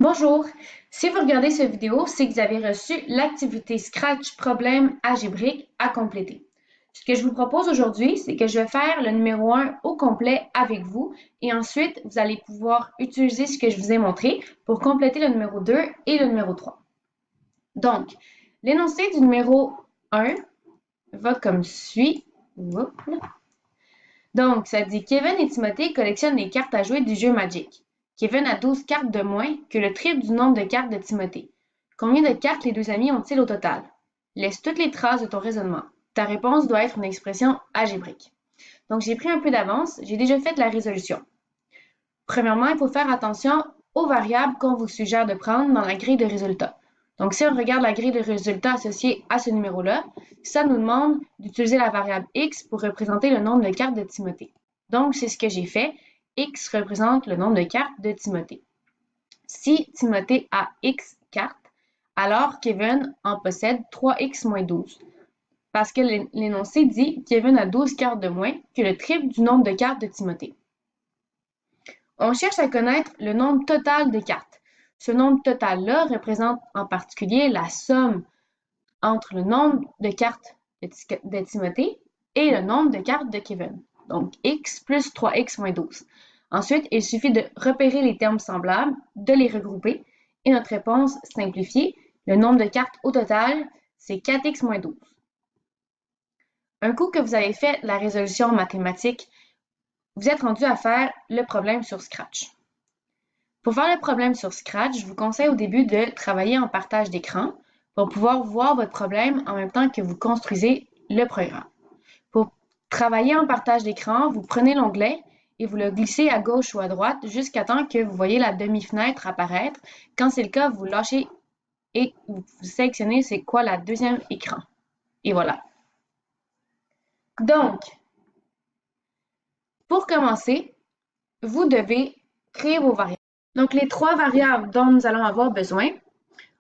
Bonjour! Si vous regardez cette vidéo, c'est que vous avez reçu l'activité Scratch problème algébrique à compléter. Ce que je vous propose aujourd'hui, c'est que je vais faire le numéro 1 au complet avec vous et ensuite, vous allez pouvoir utiliser ce que je vous ai montré pour compléter le numéro 2 et le numéro 3. Donc, l'énoncé du numéro 1 va comme suit. Donc, ça dit Kevin et Timothée collectionnent les cartes à jouer du jeu Magic. Kevin a 12 cartes de moins que le triple du nombre de cartes de Timothée. Combien de cartes les deux amis ont-ils au total? Laisse toutes les traces de ton raisonnement. Ta réponse doit être une expression algébrique. Donc, j'ai pris un peu d'avance, j'ai déjà fait la résolution. Premièrement, il faut faire attention aux variables qu'on vous suggère de prendre dans la grille de résultats. Donc, si on regarde la grille de résultats associée à ce numéro-là, ça nous demande d'utiliser la variable x pour représenter le nombre de cartes de Timothée. Donc, c'est ce que j'ai fait. X représente le nombre de cartes de Timothée. Si Timothée a x cartes, alors Kevin en possède 3x moins 12. Parce que l'énoncé dit Kevin a 12 cartes de moins que le triple du nombre de cartes de Timothée. On cherche à connaître le nombre total de cartes. Ce nombre total-là représente en particulier la somme entre le nombre de cartes de Timothée et le nombre de cartes de Kevin. Donc, x plus 3x moins 12. Ensuite, il suffit de repérer les termes semblables, de les regrouper, et notre réponse simplifiée, le nombre de cartes au total, c'est 4x moins 12. Un coup que vous avez fait la résolution mathématique, vous êtes rendu à faire le problème sur Scratch. Pour faire le problème sur Scratch, je vous conseille au début de travailler en partage d'écran pour pouvoir voir votre problème en même temps que vous construisez le programme. Pour travailler en partage d'écran, vous prenez l'onglet et vous le glissez à gauche ou à droite jusqu'à temps que vous voyez la demi-fenêtre apparaître. Quand c'est le cas, vous lâchez et vous sélectionnez c'est quoi la deuxième écran. Et voilà. Donc, pour commencer, vous devez créer vos variables. Donc, les trois variables dont nous allons avoir besoin,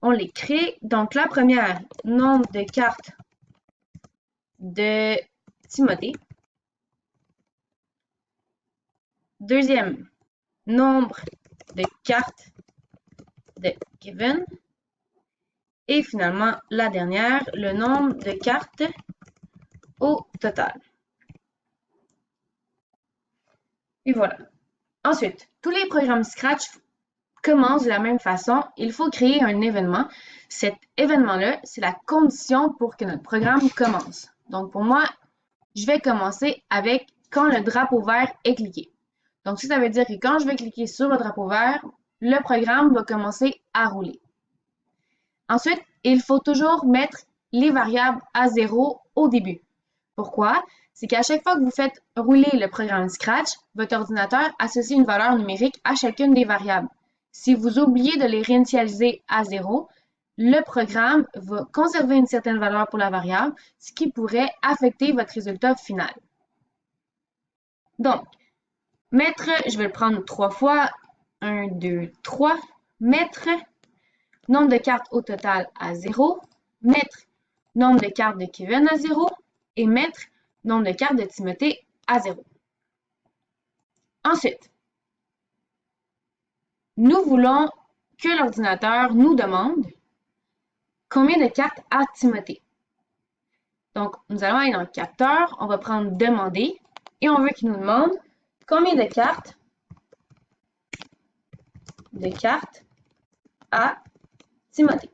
on les crée. Donc, la première, nombre de cartes de Timothée. Deuxième, nombre de cartes de Kevin. Et finalement, la dernière, le nombre de cartes au total. Et voilà. Ensuite, tous les programmes Scratch commencent de la même façon. Il faut créer un événement. Cet événement-là, c'est la condition pour que notre programme commence. Donc, pour moi, je vais commencer avec quand le drapeau vert est cliqué. Donc, ça veut dire que quand je vais cliquer sur le drapeau vert, le programme va commencer à rouler. Ensuite, il faut toujours mettre les variables à 0 au début. Pourquoi? C'est qu'à chaque fois que vous faites rouler le programme Scratch, votre ordinateur associe une valeur numérique à chacune des variables. Si vous oubliez de les réinitialiser à 0, le programme va conserver une certaine valeur pour la variable, ce qui pourrait affecter votre résultat final. Donc, mettre, je vais le prendre 3 fois, 1, 2, 3, mettre nombre de cartes au total à 0, mettre nombre de cartes de Kevin à 0 et mettre nombre de cartes de Timothée à 0. Ensuite, nous voulons que l'ordinateur nous demande combien de cartes a Timothée. Donc, nous allons aller dans le capteur, on va prendre demander et on veut qu'il nous demande combien de cartes a Timothée.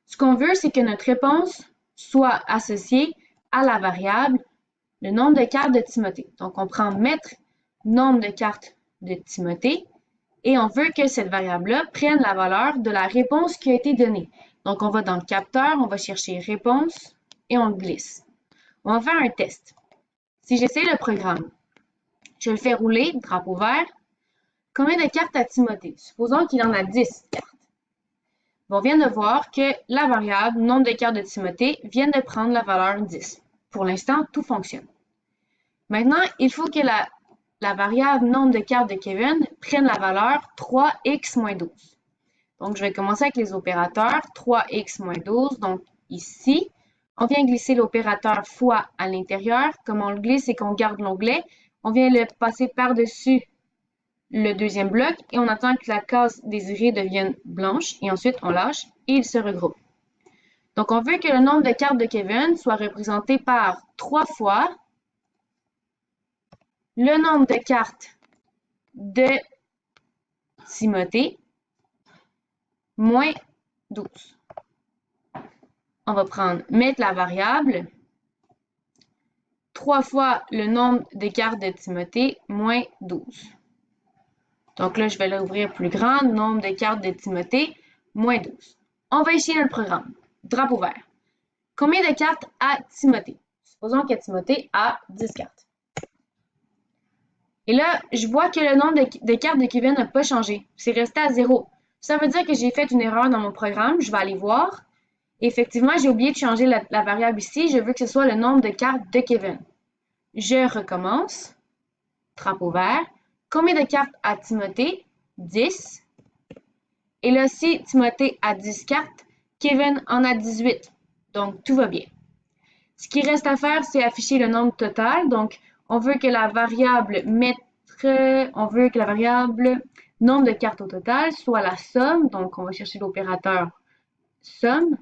Ce qu'on veut, c'est que notre réponse soit associée à la variable le nombre de cartes de Timothée. Donc, on prend mettre nombre de cartes de Timothée et on veut que cette variable-là prenne la valeur de la réponse qui a été donnée. Donc, on va dans le capteur, on va chercher réponse et on glisse. On va faire un test. Si j'essaie le programme, je le fais rouler, drapeau vert. Combien de cartes a Timothée? Supposons qu'il en a 10 cartes. On vient de voir que la variable nombre de cartes de Timothée vient de prendre la valeur 10. Pour l'instant, tout fonctionne. Maintenant, il faut que la variable nombre de cartes de Kevin prenne la valeur 3x moins 12. Donc, je vais commencer avec les opérateurs. 3x moins 12, donc ici, on vient glisser l'opérateur fois à l'intérieur. Comme on le glisse et qu'on garde l'onglet, on vient le passer par-dessus le deuxième bloc et on attend que la case désirée devienne blanche et ensuite on lâche et il se regroupe. Donc on veut que le nombre de cartes de Kevin soit représenté par 3 fois le nombre de cartes de Timothée moins 12. On va mettre la variable 3 fois le nombre de cartes de Timothée moins 12. Donc là, je vais l'ouvrir plus grand, nombre de cartes de Timothée moins 12. On va essayer notre programme. Drapeau vert. Combien de cartes a Timothée? Supposons que Timothée a 10 cartes. Et là, je vois que le nombre de cartes de Kevin n'a pas changé. C'est resté à 0. Ça veut dire que j'ai fait une erreur dans mon programme. Je vais aller voir. Et effectivement, j'ai oublié de changer la variable ici. Je veux que ce soit le nombre de cartes de Kevin. Je recommence. Drapeau vert. Combien de cartes a Timothée? 10. Et là, si Timothée a 10 cartes, Kevin en a 18. Donc, tout va bien. Ce qui reste à faire, c'est afficher le nombre total. Donc, on veut que la variable nombre de cartes au total soit la somme. Donc, on va chercher l'opérateur somme.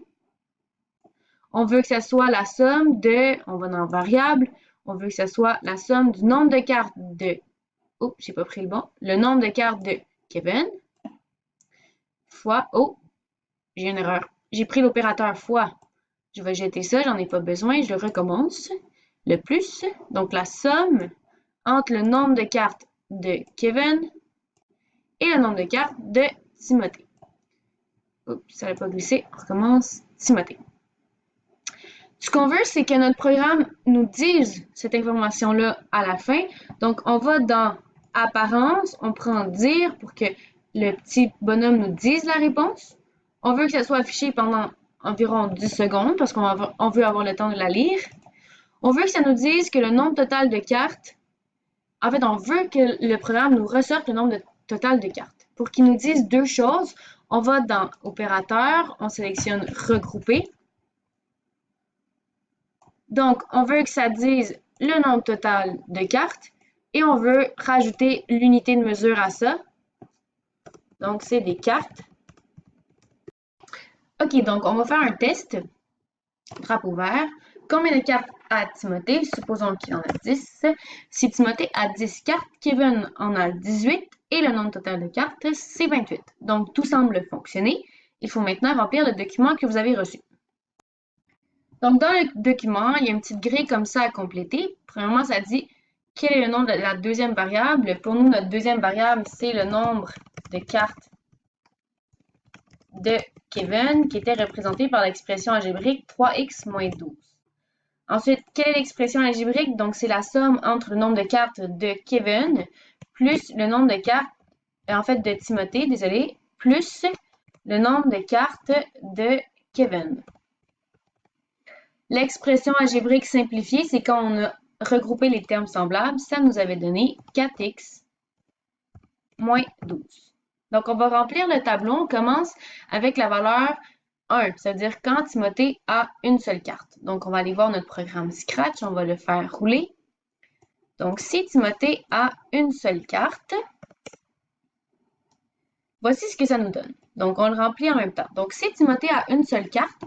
On veut que ça soit la somme on va dans variable, on veut que ça soit la somme du nombre de cartes j'ai pas pris le nombre de cartes de Kevin fois, j'ai une erreur. J'ai pris l'opérateur fois. Je vais jeter ça, j'en ai pas besoin, je le recommence. Le plus, donc la somme entre le nombre de cartes de Kevin et le nombre de cartes de Timothée. Ça n'a pas glissé, on recommence Timothée. Ce qu'on veut, c'est que notre programme nous dise cette information-là à la fin. Donc, on va dans Apparence, on prend Dire pour que le petit bonhomme nous dise la réponse. On veut que ça soit affiché pendant environ 10 secondes parce qu'on veut avoir le temps de la lire. On veut que ça nous dise que le nombre total de cartes, en fait, on veut que le programme nous ressorte le nombre total de cartes. Pour qu'il nous dise deux choses, on va dans Opérateur, on sélectionne Regrouper. Donc, on veut que ça dise le nombre total de cartes et on veut rajouter l'unité de mesure à ça. Donc, c'est des cartes. OK, donc on va faire un test. Drapeau vert. Combien de cartes a Timothée? Supposons qu'il en a 10. Si Timothée a 10 cartes, Kevin en a 18 et le nombre total de cartes, c'est 28. Donc, tout semble fonctionner. Il faut maintenant remplir le document que vous avez reçu. Donc, dans le document, il y a une petite grille comme ça à compléter. Premièrement, ça dit quel est le nom de la deuxième variable. Pour nous, notre deuxième variable, c'est le nombre de cartes de Kevin qui était représenté par l'expression algébrique 3x moins 12. Ensuite, quelle est l'expression algébrique? Donc, c'est la somme entre le nombre de cartes de Kevin plus le nombre de cartes, de Timothée, désolé, plus le nombre de cartes de Kevin. L'expression algébrique simplifiée, c'est quand on a regroupé les termes semblables, ça nous avait donné 4x moins 12. Donc, on va remplir le tableau. On commence avec la valeur 1, c'est-à-dire quand Timothée a une seule carte. Donc, on va aller voir notre programme Scratch. On va le faire rouler. Donc, si Timothée a une seule carte, voici ce que ça nous donne. Donc, on le remplit en même temps. Donc, si Timothée a une seule carte,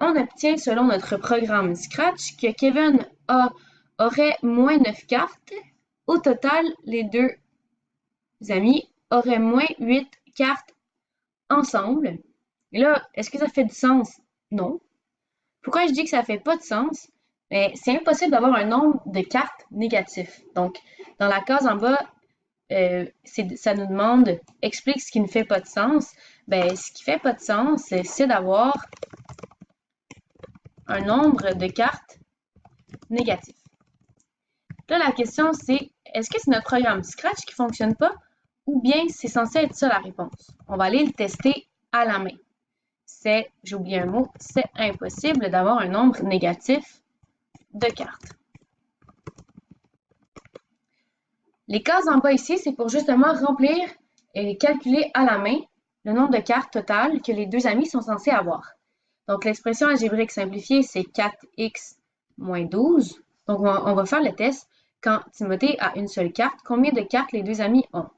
on obtient, selon notre programme Scratch, que Kevin aurait moins 9 cartes. Au total, les deux amis auraient moins 8 cartes ensemble. Et là, est-ce que ça fait du sens? Non. Pourquoi je dis que ça fait pas de sens? Mais c'est impossible d'avoir un nombre de cartes négatif. Donc, dans la case en bas, ça nous demande « Explique ce qui ne fait pas de sens ». Ben, ce qui fait pas de sens, c'est d'avoir un nombre de cartes négatif. Là, la question, c'est est-ce que c'est notre programme Scratch qui ne fonctionne pas ou bien c'est censé être ça la réponse? On va aller le tester à la main. J'ai oublié un mot, c'est impossible d'avoir un nombre négatif de cartes. Les cases en bas ici, c'est pour justement remplir et calculer à la main le nombre de cartes totales que les deux amis sont censés avoir. Donc, l'expression algébrique simplifiée, c'est 4x moins 12. Donc, on va faire le test. Quand Timothée a une seule carte, combien de cartes les deux amis ont?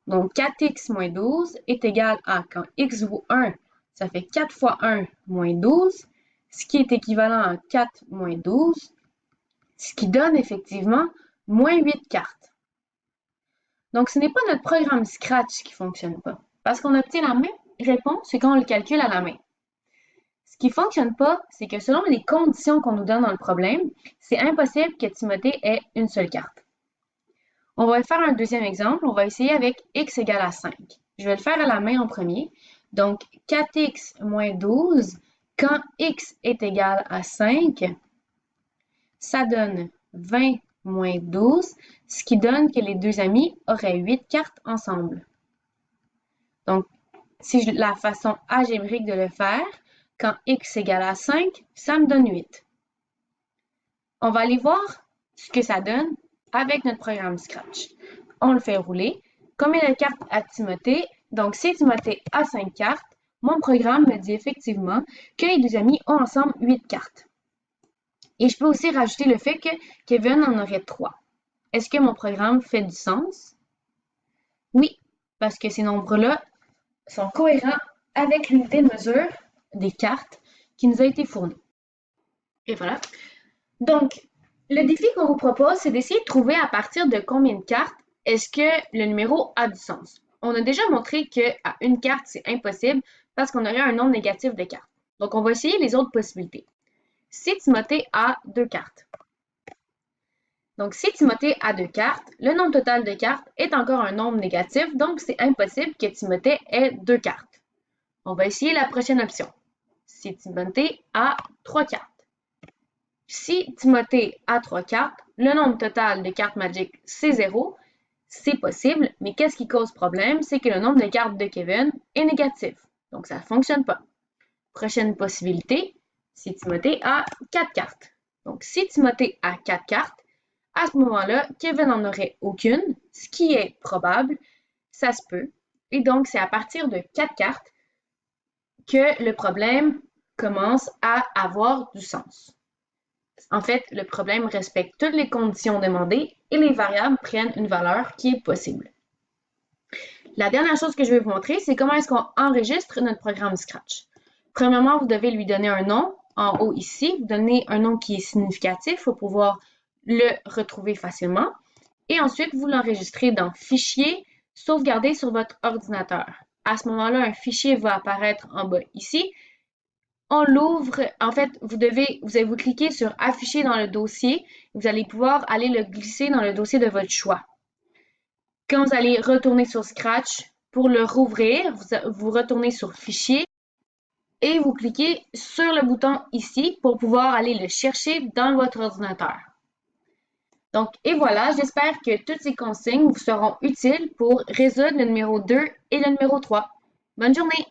Donc, 4x moins 12 est égal à, quand x vaut 1, ça fait 4 fois 1 moins 12, ce qui est équivalent à 4 moins 12, ce qui donne effectivement moins 8 cartes. Donc, ce n'est pas notre programme Scratch qui ne fonctionne pas, parce qu'on obtient la même réponse que quand on le calcule à la main. Ce qui ne fonctionne pas, c'est que selon les conditions qu'on nous donne dans le problème, c'est impossible que Timothée ait une seule carte. On va faire un deuxième exemple. On va essayer avec x égale à 5. Je vais le faire à la main en premier. Donc, 4x moins 12, quand x est égal à 5, ça donne 20 moins 12, ce qui donne que les deux amis auraient 8 cartes ensemble. Donc, si la façon algébrique de le faire, quand x égale à 5, ça me donne 8. On va aller voir ce que ça donne avec notre programme Scratch. On le fait rouler. Combien de cartes a Timothée? Donc, si Timothée a 5 cartes, mon programme me dit effectivement que les deux amis ont ensemble 8 cartes. Et je peux aussi rajouter le fait que Kevin en aurait 3. Est-ce que mon programme fait du sens? Oui, parce que ces nombres-là sont cohérents avec l'unité de mesure des cartes qui nous a été fournie. Et voilà. Donc, le défi qu'on vous propose, c'est d'essayer de trouver à partir de combien de cartes est-ce que le numéro a du sens. On a déjà montré qu'à une carte, c'est impossible parce qu'on aurait un nombre négatif de cartes. Donc, on va essayer les autres possibilités. Si Timothée a 2 cartes. Donc, si Timothée a 2 cartes, le nombre total de cartes est encore un nombre négatif, donc c'est impossible que Timothée ait 2 cartes. On va essayer la prochaine option. Si Timothée a 3 cartes. Si Timothée a 3 cartes, le nombre total de cartes Magic, c'est 0. C'est possible, mais qu'est-ce qui cause problème? C'est que le nombre de cartes de Kevin est négatif. Donc, ça ne fonctionne pas. Prochaine possibilité, si Timothée a 4 cartes. Donc, si Timothée a 4 cartes, à ce moment-là, Kevin n'en aurait aucune, ce qui est probable, ça se peut. Et donc, c'est à partir de 4 cartes que le problème commence à avoir du sens. En fait, le problème respecte toutes les conditions demandées et les variables prennent une valeur qui est possible. La dernière chose que je vais vous montrer, c'est comment est-ce qu'on enregistre notre programme Scratch. Premièrement, vous devez lui donner un nom. En haut ici, vous donnez un nom qui est significatif pour pouvoir le retrouver facilement. Et ensuite, vous l'enregistrez dans Fichier, sauvegarder sur votre ordinateur. À ce moment-là, un fichier va apparaître en bas ici. On l'ouvre, en fait, vous cliquez sur Afficher dans le dossier. Vous allez pouvoir aller le glisser dans le dossier de votre choix. Quand vous allez retourner sur Scratch, pour le rouvrir, vous retournez sur Fichier et vous cliquez sur le bouton ici pour pouvoir aller le chercher dans votre ordinateur. Donc, et voilà, j'espère que toutes ces consignes vous seront utiles pour résoudre le numéro 2 et le numéro 3. Bonne journée!